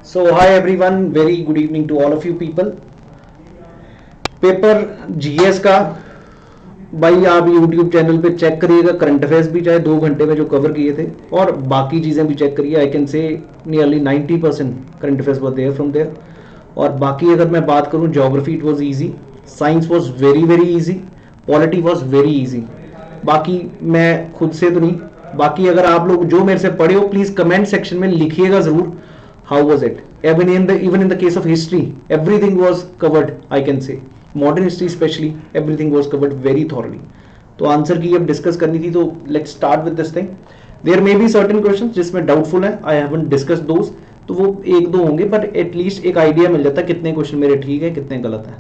So hi everyone, very good evening to all of you people. Paper GS का भाई आप YouTube channel पे check करिएगा, current affairs भी चाहे 2 घंटे में जो कवर किए थे और बाकी चीज़ें भी चेक करिए. I can say nearly 90% current affairs were there from there. और बाकी अगर मैं बात करूँ, geography it was easy, science was very very easy, polity was very easy. बाकी मैं खुद से तो नहीं, बाकी अगर आप लोग जो मेरे से पढ़े हो प्लीज़ कमेंट सेक्शन में लिखिएगा ज़रूर how was it. Even in the case of history, everything was covered, I can say modern history especially, everything was covered very thoroughly. तो आंसर की अब डिस्कस करनी थी, तो let's start with this thing. There may be certain questions जिसमें doubtful है, I haven't discuss those, तो वो एक दो होंगे, बट एटलीस्ट एक आइडिया मिल जाता है कितने क्वेश्चन मेरे ठीक है कितने गलत है.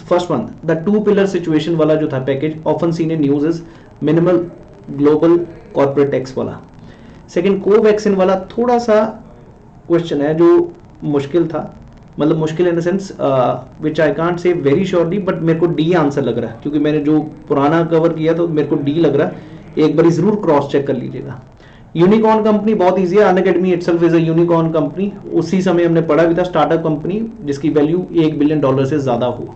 First one, the two pillar situation वाला जो था package often seen in news is minimal global corporate tax वाला. सेकेंड, कोवैक्सिन वाला थोड़ा सा क्वेश्चन है जो मुश्किल था, मतलब मुश्किल in the sense which I can't say very surely, but मेरे को डी आंसर लग रहा है क्योंकि मैंने जो पुराना कवर किया तो मेरे को डी लग रहा है. एक बार जरूर क्रॉस चेक कर लीजिएगा. यूनिकॉर्न कंपनी बहुत ईजी है, Unacademy itself is a unicorn company. उसी समय हमने पढ़ा भी था, स्टार्टअप कंपनी जिसकी वैल्यू $1 बिलियन से ज्यादा हो.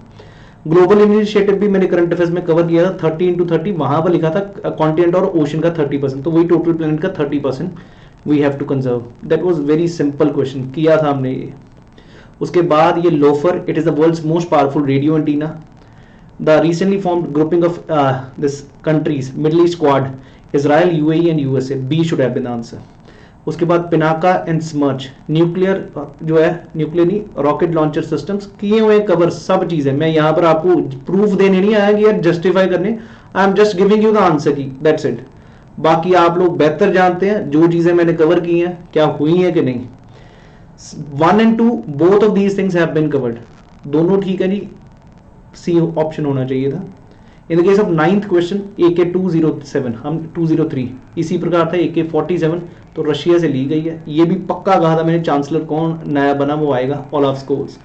ग्लोबल इनिशिएटिव भी मैंने करंट अफेयर्स में कवर किया था, 30x30, वहां पर लिखा था कॉन्टिनेंट और ओशन का 30%, तो वही टोटल प्लेनेट का 30% we have to conserve. That was very simple question, किया था हमने ये. उसके बाद ये LOFAR, it is the world's most powerful radio antenna. The recently formed grouping of this countries, Middle East Quad, Israel, UAE and USA. B should have been answer. उसके बाद Pinaka and स्मर्च, nuclear जो है, न्यूक्लियर नहीं, rocket launcher systems, किए हुए cover सब चीजें. मैं यहाँ पर आपको प्रूफ देने नहीं आया कि यार जस्टिफाई करने, I am just giving you the answer की, दैट्स इट. बाकी आप लोग बेहतर जानते हैं जो चीजें मैंने कवर की हैं क्या हुई हैं कि नहीं. 1 and 2 both of these things have been covered, दोनों ठीक है जी. सी ऑप्शन होना चाहिए था. In the case of 9th question, AK-207, हम 203, इसी प्रकार था AK-47, तो रशिया से ली गई है. ये भी पक्का कहा था मैंने, चांसलर कौन नया बना वो आएगा, ओलाफ स्कोल्स.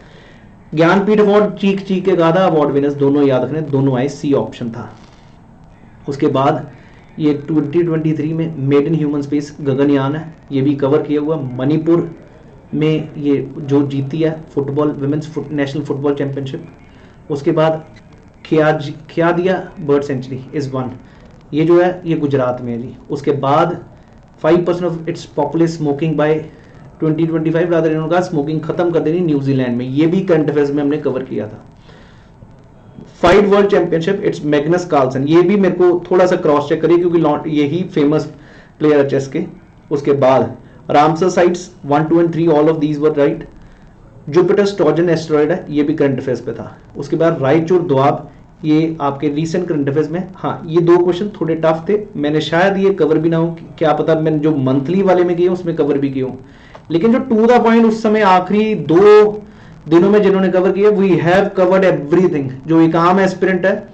ज्ञानपीठ अवार्ड चीख चीख के कहा था, अवार्ड विनर्स दोनों याद रखने, दोनों आए, सी ऑप्शन था. उसके बाद ये 2023 में made in human space Gaganyaan है, ये भी कवर किया हुआ. मणिपुर में ये जो जीती है football women's national football championship. उसके बाद खियादिया बर्ड सेंचुरी इज वन, ये जो है ये गुजरात में है जी. उसके बाद 5% of its popular smoking by 2025, rather इन्होंने कहा स्मोकिंग खत्म कर देनी न्यूजीलैंड में, ये भी करंट अफेयर्स में हमने कवर किया था. Fight world championship, it's Magnus Carlsen, ये भी मेरे को थोड़ा सा क्रॉस चेक करिए क्योंकि यही फेमस प्लेयर है चेस के. उसके बाद Ramsar sites 1, 2 and 3, all of these were right. Jupiter oestrogen asteroid है, ये भी करंट अफेयर्स पे था. उसके बाद रायचूर द्वाब, ये आपके रीसेंट करंट अफेयर्स में. हाँ, ये दो क्वेश्चन थोड़े टफ थे, मैंने शायद ये कवर भी ना हो, क्या पता मैंने जो मंथली वाले में किए उसमें कवर भी किए हो, लेकिन जो टू द पॉइंट उस समय आखिरी 2 दिनों में जिन्होंने कवर किया, वी हैव कवर्ड एवरीथिंग. जो एक आम एस्पिरेंट है,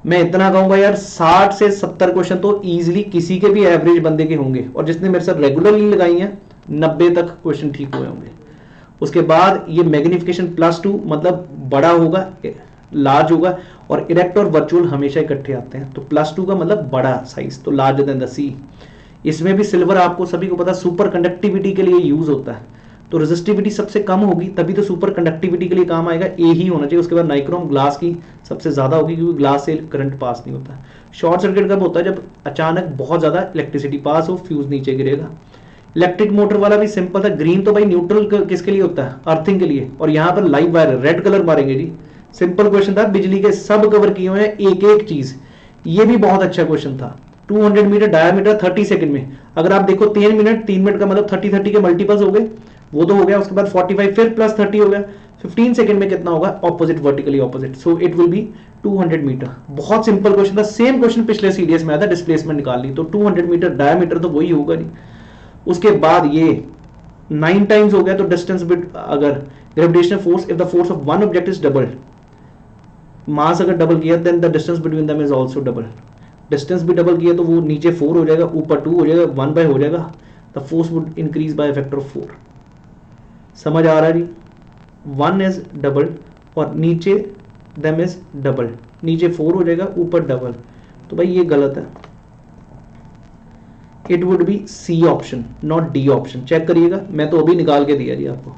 मैं इतना कहूंगा यार 60 से 70 क्वेश्चन तो इजीली किसी के भी एवरेज बंदे के होंगे, और जिसने मेरे साथ रेगुलरली लगाई हैं 90 तक क्वेश्चन ठीक हुए होंगे. उसके बाद ये मैग्निफिकेशन +2, मतलब बड़ा होगा, लार्ज होगा, और इरेक्ट और वर्चुअल हमेशा इकट्ठे आते हैं, तो +2 का मतलब बड़ा साइज, तो लार्जर देन द सी. इसमें भी सिल्वर आपको सभी को पता सुपर कंडक्टिविटी के लिए यूज होता है, तो रेजिस्टिविटी सबसे कम होगी तभी तो सुपर कंडक्टिविटी के लिए काम आएगा, ए ही होना चाहिए. उसके बाद नाइक्रोम ग्लास की सबसे ज्यादा होगी क्योंकि ग्लास से करंट पास नहीं होता. शॉर्ट सर्किट कब होता है, जब अचानक बहुत ज्यादा इलेक्ट्रिसिटी पास हो, फ्यूज नीचे गिरेगा. इलेक्ट्रिक मोटर वाला भी सिंपल था. ग्रीन तो भाई न्यूट्रल किसके लिए होता है, अर्थिंग के लिए, और यहाँ पर लाइव वायर रेड कलर मारेंगे जी. सिंपल क्वेश्चन था, बिजली के सब कवर किए हुए हैं, एक एक चीज. ये भी बहुत अच्छा क्वेश्चन था. 200 मीटर डायमीटर 30 सेकंड में, अगर आप देखो 3 मिनट का मतलब 30 के मल्टीपल्स हो गए, वो तो हो गया. उसके बाद 45 फिर +30 हो गया, 15 सेकंड में कितना होगा, opposite vertically opposite, so it will be 200 metre. बहुत सिंपल क्वेश्चन था. सेम क्वेश्चन पिछले सीडीएस में आया था, डिस्प्लेसमेंट निकाल ली, तो 200 मीटर डायमीटर तो वही होगा नहीं. उसके बाद ये 9 टाइम्स हो गया, तो डिस्टेंस बिट, अगर gravitational force, if the force of one object is double, mass अगर डबल किया then the distance between them is also double. Distance भी डबल किया तो वो नीचे 4 हो जाएगा, ऊपर 2 हो जाएगा, 1 हो जाएगा, the force would increase by factor of 4. समझ आ रहा है जी. 1 इज डबल और नीचे देम इज डबल, नीचे 4 हो जाएगा, ऊपर डबल, तो भाई ये गलत है. It would be C option, not D option. Check करिएगा, मैं तो अभी निकाल के दिया जी आपको.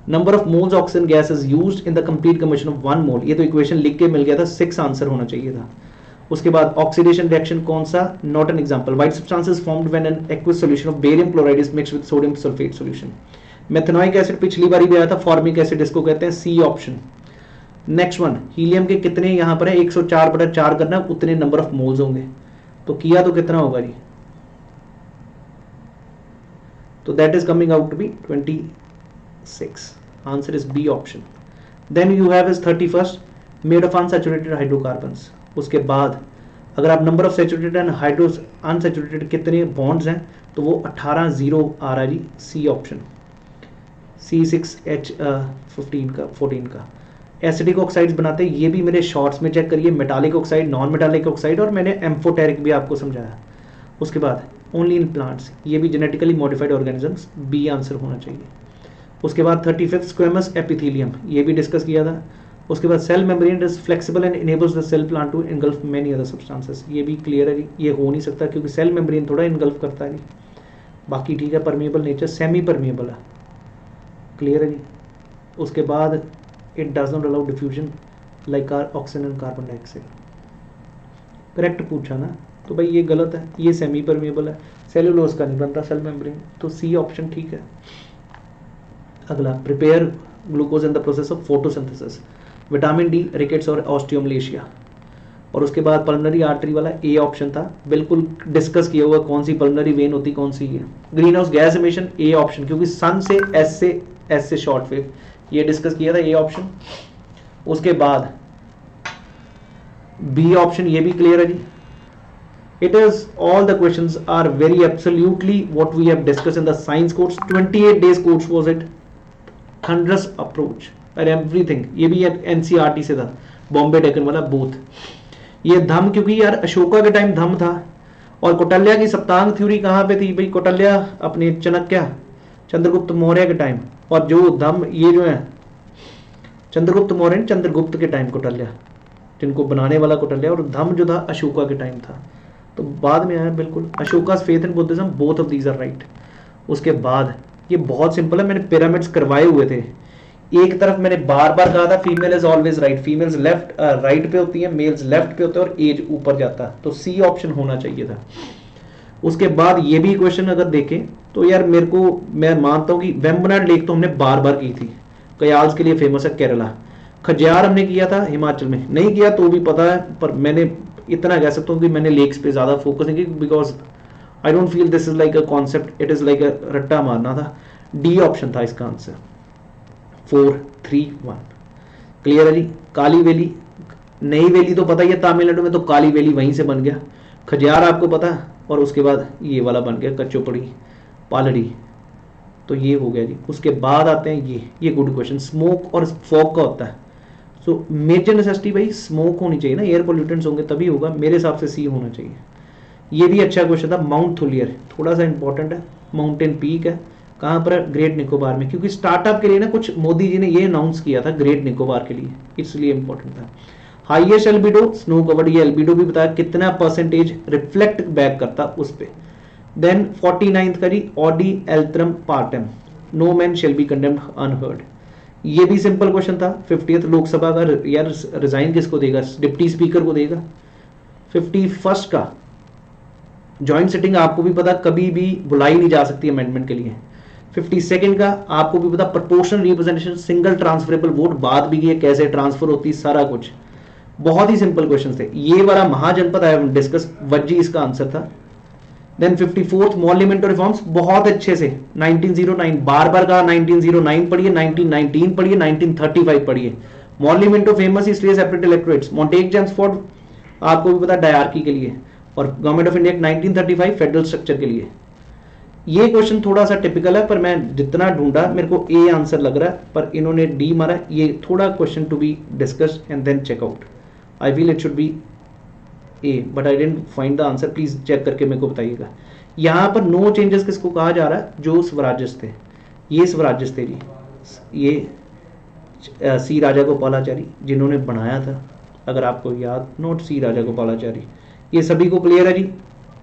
Number of moles oxygen gas is used in the complete combustion of 1 mole, ये तो इक्वेशन लिख के मिल गया था, 6 आंसर होना चाहिए था। उसके बाद ऑक्सीडेशन रिएक्शन कौन सा, not an example. White substances formed when an aqueous solution of barium chloride is mixed with sodium sulphate solution. Methanoic acid पिछली बार भी आया था, फॉर्मिक एसिड इसको कहते हैं, C option. Next one, helium के कितने यहाँ पर है 104/4 करना, उतने नंबर ऑफ मोल्स होंगे, तो किया तो कितना होगा जी, तो that is coming out to be 26, answer is B option. Then you have is 31st made of unsaturated hydrocarbons. उसके बाद अगर आप number of saturated and hydro unsaturated कितने बॉन्ड्स हैं, तो वो 18 0 आ रहा है जी, सी ऑप्शन। C6H15 का 14 का। एसिडिक ऑक्साइड्स बनाते हैं, ये भी मेरे शॉर्ट्स में चेक करिए, metallic oxide, non metallic oxide, और मैंने एम्फोटेरिक भी आपको समझाया। उसके बाद ओनली इन प्लांट्स, ये भी genetically modified organisms, B answer होना चाहिए। उसके बाद 35th स्क्वेमस एपिथेलियम, ये भी डिस्कस किया था। उसके बाद cell membrane is flexible and enables the cell plant to engulf many other substances, ये भी क्लियर है जी, ये हो नहीं सकता क्योंकि सेल मेम्ब्रेन थोड़ा इनगल्फ करता है जी। बाकी ठीक है, परमिएबल नेचर, सेमी परमिएबल है, क्लियर है जी। उसके बाद it does not allow diffusion like oxygen and carbon dioxide, correct पूछा ना, तो भाई ये गलत है, ये सेमी परमिएबल है, सेलुलोज का नहीं बनता सेल मेम्ब्रेन, तो सी ऑप्शन ठीक है। अगला, prepare glucose in the process of photosynthesis, vitamin D, rickets और ऑस्टियोमलेशिया। और उसके बाद पल्मनरी आर्टरी वाला ए ऑप्शन था, बिल्कुल डिस्कस किया हुआ कौन सी पल्मनरी वेन होती, कौन सी है। Green house gas emission, A option, क्योंकि सन से एस से शॉर्ट वेव, ये डिस्कस किया था, ए ऑप्शन। उसके बाद बी ऑप्शन, ये भी क्लियर है जी। It is all the questions are very absolutely what we have discussed in the science course. 28 days course was it, thunderous approach and everything. ये भी NCERT से था, बॉम्बे डेकन वाला बोथ। ये धम, क्योंकि यार अशोका के टाइम धम था, और कौटिल्य की सप्तांग थ्योरी कहाँ पे थी भाई, कौटिल्य अपने चाणक्य चंद्रगुप्त मौर्य के टाइम, और जो धम ये जो है चंद्रगुप्त मौर्य, चंद्रगुप्त के टाइम कौटिल्य, जिनको बनाने वाला कौटिल्य, और धम जो था अशोका के टाइम था, तो बाद में आया बिल्कुल। Ashoka's faith in Buddhism, both of these are right. उसके बाद ये बहुत सिंपल है, मैंने पिरामिड्स करवाए हुए थे। एक तरफ मैंने बार बार कहा था female is always right, females left right पे होती है, मेल्स लेफ्ट पे होते हैं, और एज ऊपर जाता है, तो सी ऑप्शन होना चाहिए था। उसके बाद ये भी क्वेश्चन अगर देखें तो यार मेरे को, मैं मानता हूँ कि वेम्बनाड लेक तो हमने बार बार की थी, कयाल्स के लिए फेमस है केरला। खजियार हमने किया था हिमाचल में, नहीं किया तो भी पता है, पर मैंने इतना कह सकता हूँ कि मैंने लेक्स पे ज्यादा फोकस नहीं किया, because I don't feel this is like a concept, it is like अ रट्टा मारना था। डी ऑप्शन था इसका आंसर। 4 3 1 क्लियर है जी। काली वैली, नई वैली तो पता ही है तमिलनाडु में, तो काली वैली वहीं से बन गया। खजियार आपको पता है, और उसके बाद ये वाला बन गया कच्चोपड़ी पालड़ी, तो ये हो गया जी। उसके बाद आते हैं ये गुड क्वेश्चन, स्मोक और फॉग का होता है, तो मेजर नेसेसिटी भाई स्मोक होनी चाहिए ना, एयर पोल्यूटेंट्स होंगे तभी होगा, मेरे हिसाब से सी होना चाहिए। ये भी अच्छा क्वेश्चन था। माउंट थुलियर थोड़ा सा इंपॉर्टेंट है, माउंटेन पीक है, कहाँ पर है, ग्रेट निकोबार में, क्योंकि स्टार्टअप के लिए ना कुछ मोदी जी ने ये अनाउंस किया था ग्रेट निकोबार के लिए, इसलिए इंपॉर्टेंट था। हाईएस्ट एल्बिडो स्नो कवर्ड, ये एल्बिडो भी बताया कितना परसेंटेज रिफ्लेक्ट बैक करता उस पर। देन 49th का जी, ऑडी एल्त्रम पार्टम, no man shall be condemned unheard, ये भी सिंपल क्वेश्चन था। 50th लोकसभा का यार रिजाइन किसको देगा, डिप्टी स्पीकर को देगा। 51st का जॉइंट सिटिंग आपको भी पता कभी भी बुलाई नहीं जा सकती अमेंडमेंट के लिए। 52nd का आपको भी पता proportional representation, single transferable vote, बात भी की है कैसे ट्रांसफर होती, सारा कुछ बहुत ही सिंपल क्वेश्चन थे। ये वाला महाजनपद आई डिस्कस, वज्जी इसका आंसर था। देन 54th मॉन्यूमेंटल रिफॉर्म्स, बहुत अच्छे से 1909, बार बार कहा 1909 पढ़िए, 1919 पढ़िए, 1935 पढ़िए। मॉन्यूमेंटो फेमस इसलिए सेपरेट इलेक्टोरेट्स, मॉन्टेग चेम्सफोर्ड आपको भी पता डायरकी के लिए, और government of India 1935 federal structure के लिए। ये क्वेश्चन थोड़ा सा टिपिकल है, पर मैं जितना ढूंढा मेरे को ए आंसर लग रहा है, पर इन्होंने डी मारा। ये थोड़ा question to be discussed and then check out, I feel it should be A, but I didn't find the answer, please check करके मेरे को बताइएगा। यहाँ पर नो चेंजेस किसको कहा जा रहा है, जो स्वराज्यस थे, ये स्वराज्यस थे जी, ये सी राजा गोपालाचारी जिन्होंने बनाया था, अगर आपको याद, नोट सी राजा गोपालाचारी, ये सभी को क्लियर है जी।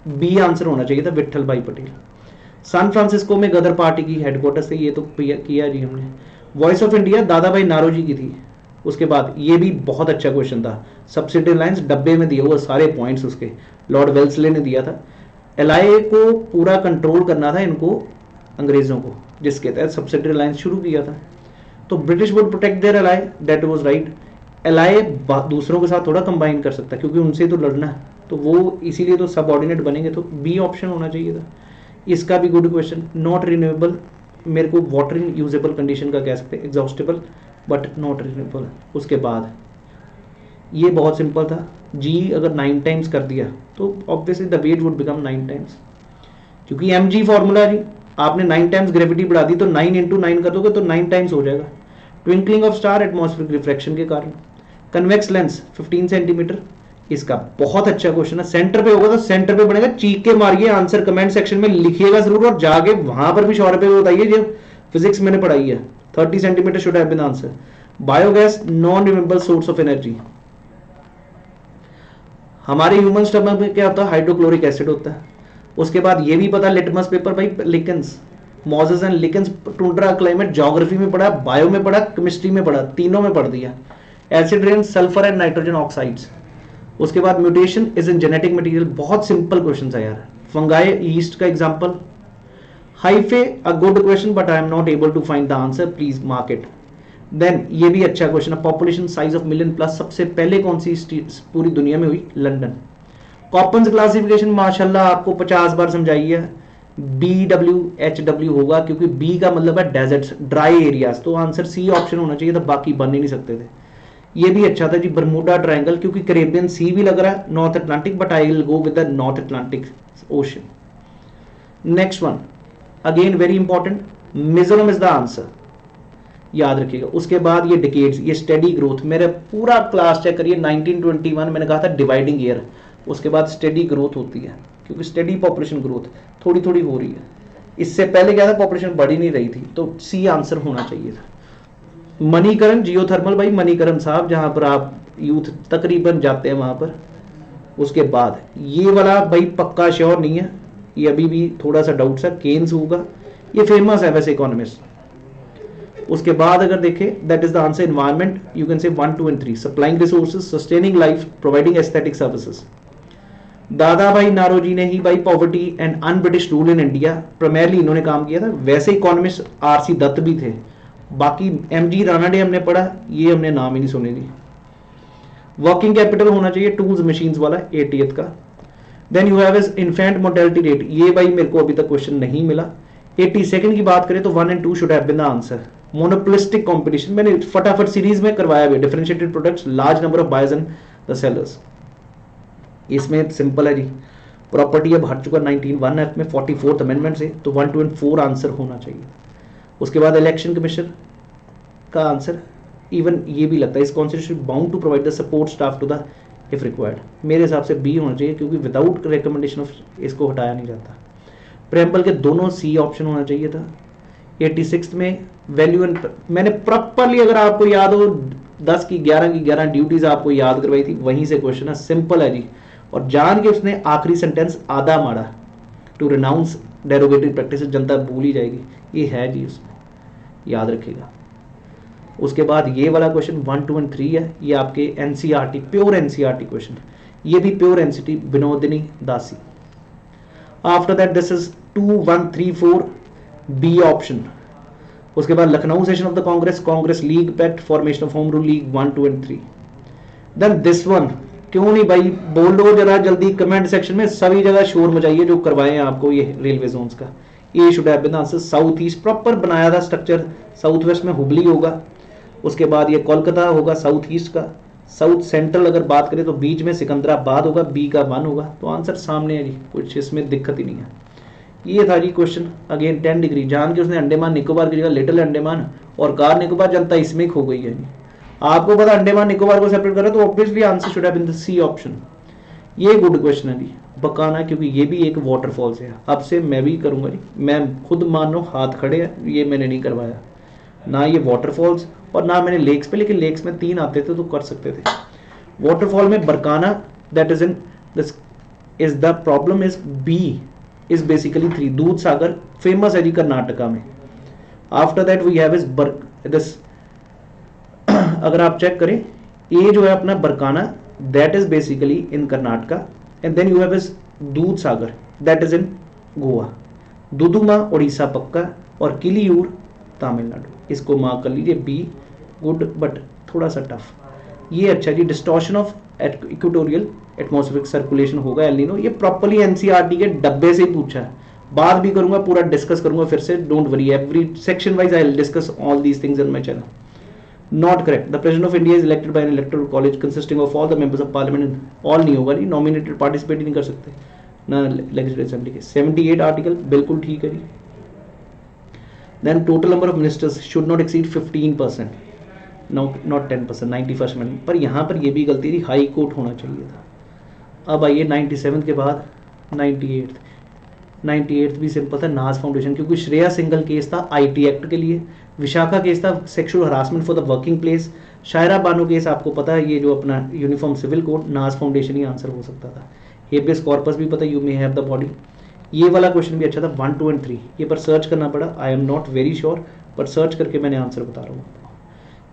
बी आंसर होना चाहिए था, विट्ठल भाई पटेल। सैन फ्रांसिस्को में गदर पार्टी की हेडक्वार्टर से, ये तो किया जी हमने। वॉइस ऑफ इंडिया दादा भाई नारोजी की थी। उसके बाद ये भी बहुत अच्छा क्वेश्चन था, सब्सिडी लाइन्स डब्बे में दिए हुए सारे पॉइंट्स उसके, लॉर्ड वेल्सले ने दिया था। एलआईए को पूरा कंट्रोल करना था इनको, अंग्रेजों को, जिसके तहत सब्सिडी लाइन्स शुरू किया था। तो British would protect their ally, that was right. L I A दूसरों के साथ थोड़ा कंबाइन कर सकता है क्योंकि उनसे तो लड़ना है, तो वो इसीलिए तो सबऑर्डिनेट बनेंगे, तो बी ऑप्शन होना चाहिए था। इसका भी गुड क्वेश्चन। नॉट रिन्यूएबल, मेरे को वाटर इन यूजेबल कंडीशन का कह सकते हैं, एग्जॉस्टेबल बट नॉट रिन्यूएबल। उसके बाद ये बहुत सिंपल था, जी अगर 9 टाइम्स कर दिया तो obviously the weight would become 9 times, क्योंकि mg फॉर्मूला जी, आपने 9 टाइम्स ग्रेविटी बढ़ा दी तो 9 × 9 कर दोगे तो 9 टाइम्स हो जाएगा। Twinkling of star atmospheric refraction के कारण। कन्वेक्स लेंस 15 सेंटीमीटर, इसका बहुत अच्छा क्वेश्चन है, सेंटर पे होगा तो सेंटर पे बनेगा, चीख के मारिए, आंसर कमेंट सेक्शन में लिखिएगा जरूर, और जाके वहां पर भी 100 रुपए बताइए जो फिजिक्स मैंने पढ़ाई है। 30 centimetre should have been answer. Biogas non renewable source of energy. हमारे ह्यूमन स्टमक में क्या होता है, हाइड्रोक्लोरिक एसिड होता है। उसके बाद ये भी पता, लिटमस पेपर भाई, लिकेंस, mosses and लिकेंस, tundra climate, geography में पढ़ा, बायो में पढ़ा, केमिस्ट्री में पढ़ा, तीनों में पढ़ दिया। Acid rain, sulphur and nitrogen oxides. उसके बाद mutation is in genetic material, बहुत सिंपल क्वेश्चन है यार। फंगाई, ईस्ट का example. Hyphae a good question but I am not able to find the answer, please mark it. Then ये भी अच्छा question है, population size of million plus सबसे पहले कौन सी पूरी दुनिया में हुई, लंदन। कॉपन्स क्लासिफिकेशन माशाल्लाह आपको 50 बार समझाई है, BWHW होगा क्योंकि बी का मतलब है डेजर्ट्स, ड्राई एरियाज, तो आंसर सी ऑप्शन होना चाहिए था, बाकी बन ही नहीं सकते थे। ये भी अच्छा था जी, बरमूडा ट्रायंगल, क्योंकि कैरेबियन सी भी लग रहा है, north Atlantic, but I will go with the north Atlantic ocean. Next one again very important, Mizoram is the answer, याद रखिएगा। उसके बाद ये डिकेड्स, ये स्टेडी ग्रोथ, मेरे पूरा क्लास चेक करिए, 1921 मैंने कहा था डिवाइडिंग ईयर, उसके बाद स्टेडी ग्रोथ होती है, क्योंकि स्टेडी पॉपुलेशन ग्रोथ थोड़ी थोड़ी हो रही है। इससे पहले क्या था, पॉपुलेशन बढ़ ही नहीं रही थी, तो सी आंसर होना चाहिए था। मणिकरण जियोथर्मल भाई, मणिकरण साहब, जहां पर आप यूथ तकरीबन जाते हैं वहां पर। उसके बाद ये वाला भाई पक्का श्योर नहीं है, ये अभी भी थोड़ा सा डाउट सा, केन्स होगा, ये फेमस है वैसे इकोनॉमिस्ट। उसके बाद अगर देखें, that is the answer, environment, you can से 1, 2 and 3, supplying resources, sustaining life, providing aesthetic services. दादा भाई नारोजी ने ही भाई poverty and un British rule in India, primarily इन्होंने काम किया था। वैसे इकोनॉमिस्ट आरसी दत्त भी थे, बाकी एमजी रानाडे हमने पढ़ा, ये हमने नाम ही नहीं सुने दी। वर्किंग कैपिटल होना चाहिए टूल्स मशीन्स वाला, 80th का। Then you have is infant mortality rate, ये भाई मेरे को अभी तक क्वेश्चन नहीं मिला। 82nd की बात करें तो 1 and 2 should have been the answer. Monopolistic competition मैंने फटाफट सीरीज में करवाया हुआ, differentiated products, large number of buyers and the sellers. इसमें सिंपल है जी, प्रॉपर्टी अब हट चुका 1901 एक्ट में 44th अमेंडमेंट से, तो 1, 2 and 4 आंसर होना चाहिए। उसके बाद इलेक्शन कमीशन का आंसर, इवन ये भी लगता है, इस constitution bound to provide the support staff to the if required, मेरे हिसाब से बी होना चाहिए, क्योंकि विदाउट रिकमेंडेशन ऑफ इसको हटाया नहीं जाता। प्रेम्बल के दोनों सी ऑप्शन होना चाहिए था। 86 में वैल्यू एंड, मैंने प्रॉपरली अगर आपको याद हो 10 की 11 ड्यूटीज आपको याद करवाई थी, वहीं से क्वेश्चन है, सिंपल है जी। और जान के उसने आखिरी सेंटेंस आधा मारा, टू रिनाउंस डेरोगेटरी प्रैक्टिस, जनता भूल ही जाएगी, ये है जी उसमें, याद रखिएगा। उसके बाद ये वाला क्वेश्चन 1, 2 and 3 है, ये आपके एनसीईआरटी, प्योर एनसीईआरटी क्वेश्चन, ये भी pure NCT, Vinodini Dasi. After that this is 2, 1, 3, 4 B option. उसके बाद Lucknow session of the Congress, Congress League pact, formation of Home Rule League 1, 2 and 3। Then this one, क्यों नहीं भाई, बोल दो जरा जल्दी कमेंट सेक्शन में, सभी जगह शोर मचाइए जो करवाए हैं आपको ये रेलवे जोन्स का। ये should have been answer, South East proper बनाया था स्ट्रक्चर, साउथ वेस्ट में हुबली होगा, उसके बाद ये कोलकाता होगा साउथ ईस्ट का, साउथ सेंट्रल अगर बात करें तो बीच में सिकंदराबाद होगा, बी का 1 होगा, तो आंसर सामने है जी, कुछ इसमें दिक्कत ही नहीं है। ये था जी क्वेश्चन। अगेन 10 डिग्री, जान के उसने अंडमान निकोबार की जगह लिटिल अंडमान और कार निकोबार, जनता इसमें खो गई है जी। आपको पता अंडमान निकोबार को सेपरेट करें तो obviously answer should have been the C option. ये गुड क्वेश्चन है जी, बकाना, क्योंकि ये भी एक वाटरफॉल्स है। अब से मैं भी करूंगा जी, मैं खुद मानो हाथ खड़े हैं, ये मैंने नहीं करवाया ना, ये वाटरफॉल्स और ना मैंने लेक्स पे, लेकिन लेक्स में 3 आते थे तो कर सकते थे। वाटरफॉल में Barkana, that is in this is the problem is B is basically 3, Dudh Sagar famous है जी कर्नाटका में। After that we have is this अगर आप चेक करें ये जो है अपना Barkana, that is basically in Karnataka, and then you have is Dudh Sagar, that is in Goa, Duduma Orissa पक्का, और किलियूर तमिलनाडु। इसको मार्क कर लीजिए बी, गुड बट थोड़ा सा टफ। ये अच्छा जी, distortion of equatorial atmospheric circulation होगा एल नीनो, ये प्रॉपर्ली एनसीईआरटी के डब्बे से ही पूछा है। बात भी करूंगा, पूरा डिस्कस करूंगा फिर से, don't worry, every section wise I will discuss all these things in my channel. Not correct, the president of India is elected by N electoral college consisting of all the members of parliament, all नहीं होगा जी, nominated participate ही नहीं कर सकते ना legislative assembly के। 78 article बिल्कुल ठीक है जी। Then total number of ministers should not exceed 15%, not 10%, 91st amendment. पर यहाँ पर ये भी गलती थी, हाई कोर्ट होना चाहिए था। अब आइए 97 के बाद 98 भी सिंपल था, नाज फाउंडेशन, क्योंकि श्रेया सिंगल केस था आईटी एक्ट के लिए, विशाखा केस था sexual harassment for the working place, Shayara Bano case आपको पता है ये जो अपना uniform civil code, Naz foundation ही आंसर हो सकता था। हेबियस कॉर्पस भी पता, you may have the body. ये वाला क्वेश्चन भी अच्छा था 1, 2 एंड 3, ये पर सर्च करना पड़ा, आई एम नॉट वेरी श्योर, पर सर्च करके मैंने आंसर बता रहा हूँ।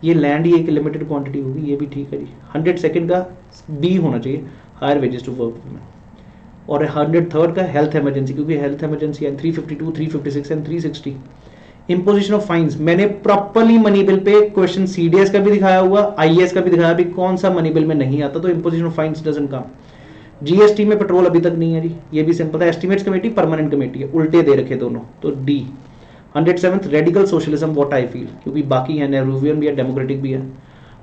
ये लैंड ही एक लिमिटेड क्वांटिटी होगी, ये भी ठीक है जी। 100 सेकंड का बी होना चाहिए, higher wages to work women, और 103rd का हेल्थ इमरजेंसी, क्योंकि हेल्थ इमरजेंसी है 352, 356 एंड 360। इंपोजिशन ऑफ फाइन्स, मैंने प्रॉपर्ली मनी बिल पे क्वेश्चन सीडीएस का भी दिखाया हुआ, आईएएस का भी दिखाया, अभी कौन सा मनी बिल में नहीं आता, तो imposition of fines doesn't come. GST में पेट्रोल अभी तक नहीं है जी, ये भी सिंपल है, एस्टिमेट्स कमेटी परमानेंट कमेटी है, उल्टे दे रखे दोनों, तो D. 107th radical socialism what I feel, क्योंकि बाकी है नेहरूवियन भी है, डेमोक्रेटिक भी है।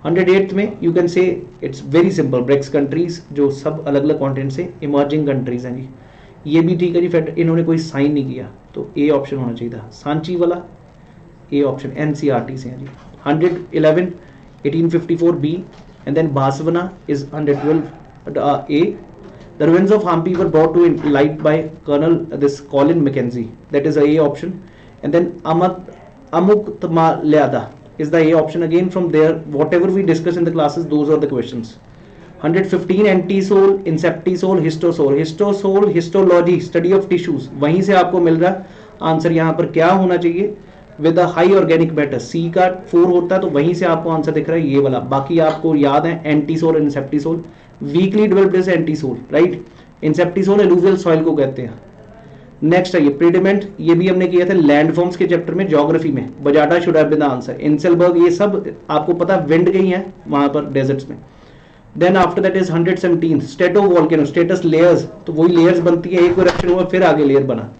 108th में you can say it's very simple, BRICS countries जो सब अलग अलग कॉन्टिनेंट से इमर्जिंग कंट्रीज हैं जी, ये भी ठीक है जी। फिर इन्होंने कोई साइन नहीं किया, तो ए ऑप्शन होना चाहिए था, सांची वाला ए ऑप्शन, एनसीईआरटी से है जी। 111 1854 B, and then Basavanna is 112 A. The remains of Hampi were brought to light by Colonel Colin Mackenzie, that is a A option, and then Amukmalyada is the A option. Again from there, whatever we discuss in the classes, those are the questions. 115 antisol, inceptisol, histosol, histology, study of tissues, वहीं से आपको मिल रहा answer. यहाँ पर क्या होना चाहिए, with a high organic matter, C का 4 होता है, तो वहीं से आपको आंसर दिख रहा है ये वाला। बाकी आपको याद है Entisol, Inceptisol, weakly developed is Entisol, right. Inceptisol alluvial soil को कहते हैं। नेक्स्ट है ये प्रीडिमेंट, ये भी हमने किया था लैंड फॉर्म्स के चैप्टर में, ज्योग्राफी में, bajada should have been the answer. Inselberg, ये सब आपको पता विंड गई है वहां पर डेजर्ट्स में। Then after that is 117 stratovolcano, stratus layers, तो वही लेयर्स बनती है, एक इरेप्शन हुआ फिर आगे लेयर बना।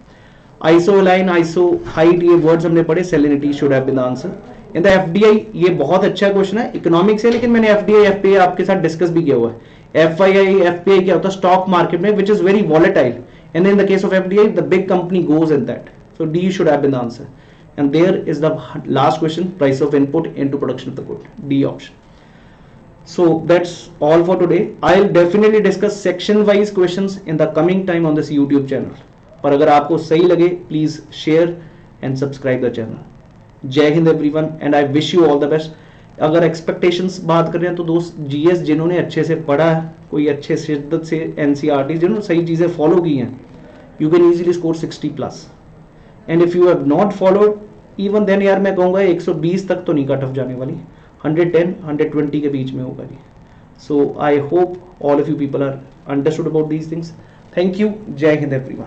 आइसोलाइन, आइसो हाइट, ये वर्ड्स हमने पढ़े, salinity should have been the answer. In the FDI, ये बहुत अच्छा क्वेश्चन है, इकोनॉमिक्स है, लेकिन मैंने एफडीआई एफपीआई आपके साथ डिस्कस भी किया हुआ है। एफआईआई एफपीआई क्या होता है, स्टॉक मार्केट में, which is very volatile, and in the case of FDI the big company goes in that, so D should have been the answer. And there is the last question, price of input into production of the good, D option. So that's all for today. I'll definitely discuss section wise questions in the coming time on this YouTube channel. पर अगर आपको सही लगे please share and subscribe the channel. Jai Hind everyone and I wish you all the best. अगर expectations बात कर रहे हैं तो दोस्त जीएस जिन्होंने अच्छे से पढ़ा है, कोई अच्छे शिद्दत से एनसीईआरटी जिन्होंने सही चीजें फॉलो की हैं, you can easily score 60+। And if you have not followed even then, यार मैं कहूँगा 120 तक तो नहीं कट ऑफ जाने वाली, 110 120 के बीच में होगा जी। So I hope all of you people are understood about these things. Thank you, Jai Hind everyone.